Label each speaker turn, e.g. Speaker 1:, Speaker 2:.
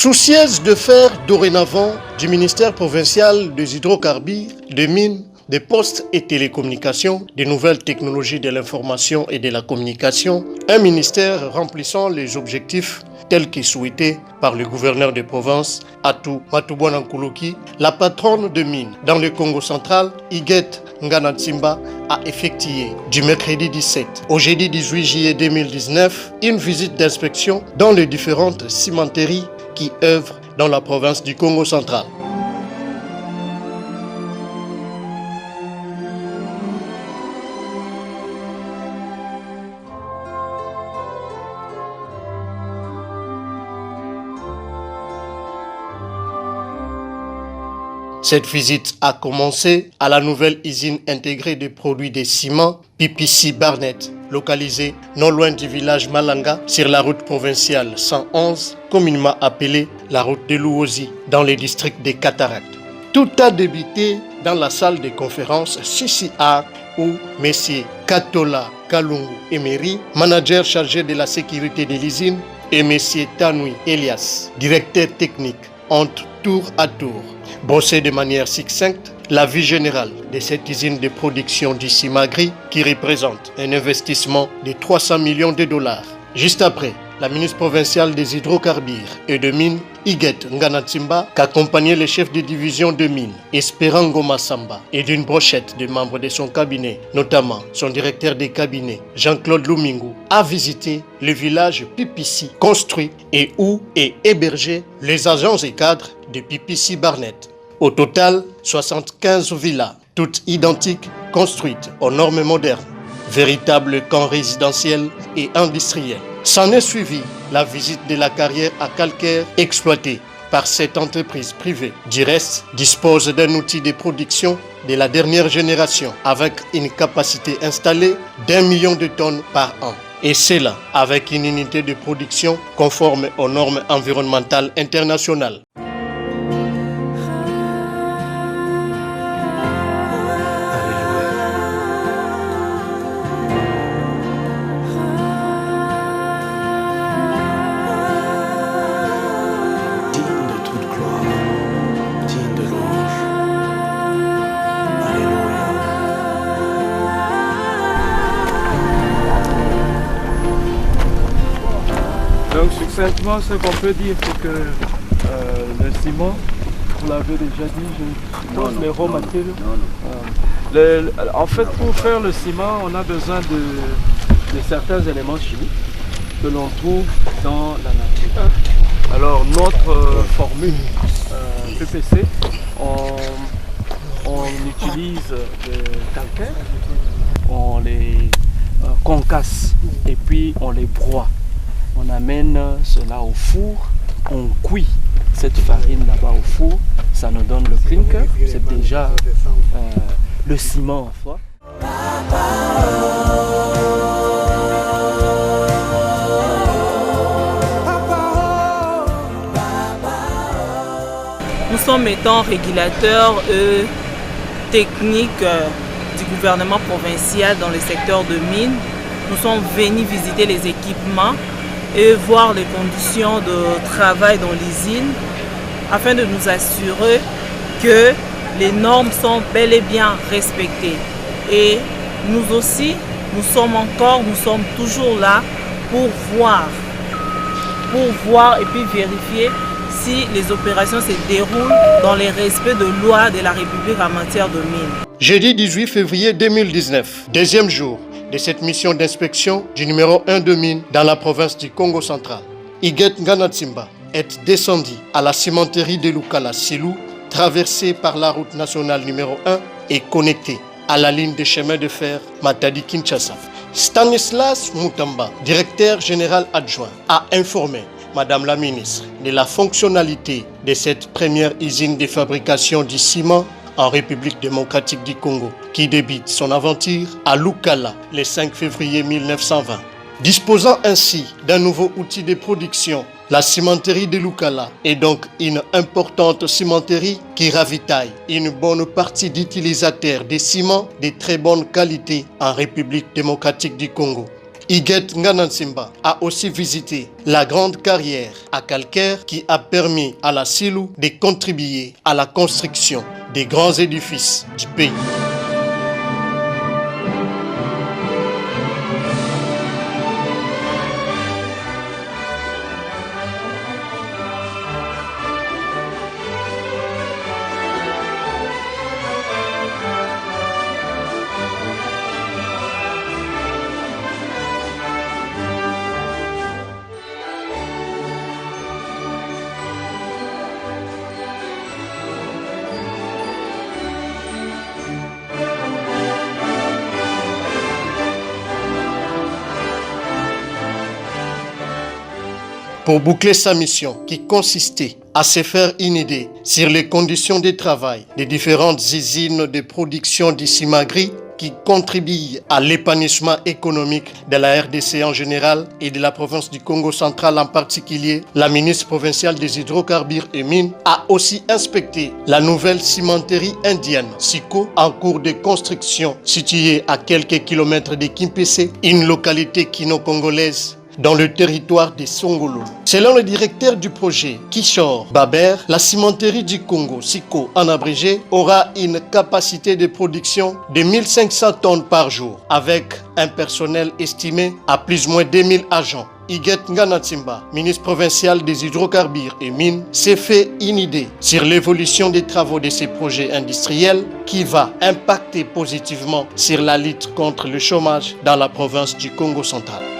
Speaker 1: Soucieuse de faire dorénavant du ministère provincial des hydrocarbures, des mines, des postes et télécommunications, des nouvelles technologies de l'information et de la communication, un ministère remplissant les objectifs tels que souhaités par le gouverneur de province, Atou Matubwana Nkuluki, la patronne de mines dans le Congo central, Iguette Nganatsimba, a effectué du mercredi 17 au jeudi 18 juillet 2019 une visite d'inspection dans les différentes cimenteries qui œuvrent dans la province du Congo central. Cette visite a commencé à la nouvelle usine intégrée de produits de ciment PPC Barnett, localisée non loin du village Malanga sur la route provinciale 111, communément appelée la route de Louosi, dans le district des Cataractes. Tout a débuté dans la salle de conférence CCA où M. Katola Kalungu Emery, manager chargé de la sécurité de l'usine, et M. Tanui Elias, directeur technique, ont tour à tour brossé de manière succincte la vie générale de cette usine de production du ciment gris qui représente un investissement de 300 millions de dollars. Juste après, la ministre provinciale des hydrocarbures et de mines, Iguette Nganatsimba, qu'accompagnait le chef de division de mines, Esperango Massamba, et d'une brochette de membres de son cabinet, notamment son directeur des cabinets, Jean-Claude Lumingu, a visité le village Pipissi, construit et où est hébergé les agents et cadres de Pipissi Barnett. Au total, 75 villas, toutes identiques, construites aux normes modernes. Véritable camp résidentiel et industriel. S'en est suivi la visite de la carrière à calcaire exploitée par cette entreprise privée. Du reste, dispose d'un outil de production de la dernière génération avec une capacité installée d'1 million de tonnes par an. Et c'est là avec une unité de production conforme aux normes environnementales internationales.
Speaker 2: Donc succinctement, ce qu'on peut dire, c'est que le ciment, vous l'avez déjà dit, je pense, les raw materials. En fait, pour faire le ciment, on a besoin de certains éléments chimiques que l'on trouve dans la nature. Alors notre formule PPC, on utilise le calcaire, on les concasse et puis on les broie. On amène cela au four, on cuit cette farine là-bas au four, ça nous donne le clinker, c'est déjà le ciment en soi.
Speaker 3: Nous sommes étant régulateurs techniques du gouvernement provincial dans le secteur de mines. Nous sommes venus visiter les équipements et voir les conditions de travail dans l'usine afin de nous assurer que les normes sont bel et bien respectées. Et nous aussi, nous sommes toujours là pour voir et puis vérifier si les opérations se déroulent dans les respects de loi de la République en matière de mines.
Speaker 1: Jeudi 18 février 2019, deuxième jour de cette mission d'inspection du numéro 1 de mines dans la province du Congo central. Iguette Nganatsimba est descendu à la cimenterie de Lukala Silou, traversée par la route nationale numéro 1 et connectée à la ligne de chemin de fer Matadi-Kinshasa. Stanislas Mutamba, directeur général adjoint, a informé Madame la ministre de la fonctionnalité de cette première usine de fabrication du ciment en République démocratique du Congo, qui débute son aventure à Lukala le 5 février 1920. Disposant ainsi d'un nouveau outil de production, la cimenterie de Lukala est donc une importante cimenterie qui ravitaille une bonne partie d'utilisateurs de ciment de très bonne qualité en République démocratique du Congo. Iguet Nganansimba a aussi visité la grande carrière à calcaire qui a permis à la Silou de contribuer à la construction des grands édifices du pays. Pour boucler sa mission qui consistait à se faire une idée sur les conditions de travail des différentes usines de production du ciment gris qui contribuent à l'épanouissement économique de la RDC en général et de la province du Congo central en particulier, la ministre provinciale des hydrocarbures et mines a aussi inspecté la nouvelle cimenterie indienne Siko en cours de construction située à quelques kilomètres de Kimpese, une localité kino-congolaise dans le territoire des Songolo. Selon le directeur du projet, Kishore Baber, la cimenterie du Congo, Siko en abrégé, aura une capacité de production de 1500 tonnes par jour, avec un personnel estimé à plus ou moins 2000 agents. Iguet Nganansimba, ministre provincial des hydrocarbures et mines, s'est fait une idée sur l'évolution des travaux de ces projets industriels qui va impacter positivement sur la lutte contre le chômage dans la province du Congo central.